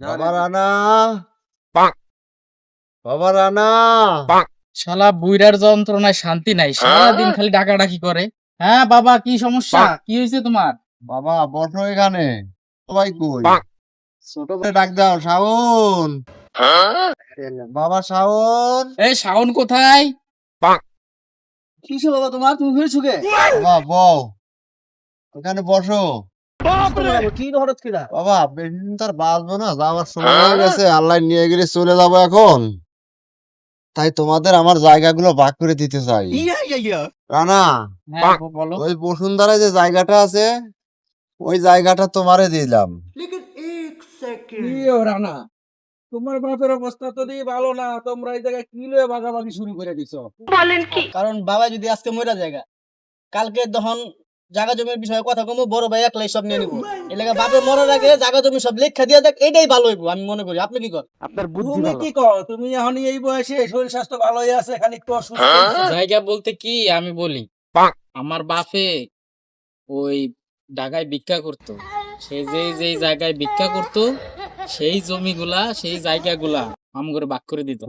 বাবা রানা, বাবা রানা। শালা বুইড়ার যন্ত্রণায় শান্তি নাই, সারাদিন খালি ডাকাডাকি করে। হ্যাঁ বাবা, কি সমস্যা? কি হয়েছে তোমার? বাবা বসো এখানে। সবাই কই? ছোট করে ডাক দাও, শাওন। বাবা শাওন। এই শাওন কোথায়? কিসে বাবা তোমার? তুমি হয়েছো কে? বাবা বউ, এখানে বসো। কি হঠাৎ কিরা? বাবা বেশি দিন তার বাঁচবো না, যাওয়ার সময় হয়ে গেছে। আল্লাহ নিয়ে গেলে চলে যাবো এখন। তাই তোমাদের আমার জায়গাগুলো ভাগ করে দিতে চাই। রানা, হ্যাঁ বলো। ওই বসুন্ধরায় যে জায়গাটা আছে, ওই জায়গাটা তোমারে দিলাম। রানা, তোমার বাপের অবস্থা তো দিয়ে ভালো না, তোমরা এই জায়গায় কি লয়ে ভাগাভাগি শুরু করে দিছো? বলেন কি? কারণ বাবা যদি আজকে মরা জায়গা, কালকে তখন জায়গা জমির বিষয়ে কথা কমু, বড় ভাই একলাই সব নিয়ে নিবো। এই লাগা বাপে মরার আগে জায়গা জমি সব লেখা দিয়ে দেখ, এটাই ভালো হইবো আমি মনে করি। আপনি কি করেন? আপনার বুদ্ধি তুমি কি কর? তুমি এখন এই বয়সে শরীর স্বাস্থ্য ভালোই আছে, খালি একটু অসুস্থ। জায়গা বলতে কি আমি বলি, আমার বাপে ওই ঢাকায় ভিক্ষা করতো। সে যে জায়গায় ভিক্ষা করতো, সেই জমিগুলা সেই জায়গাগুলা আম করে ভাগ করে দিত।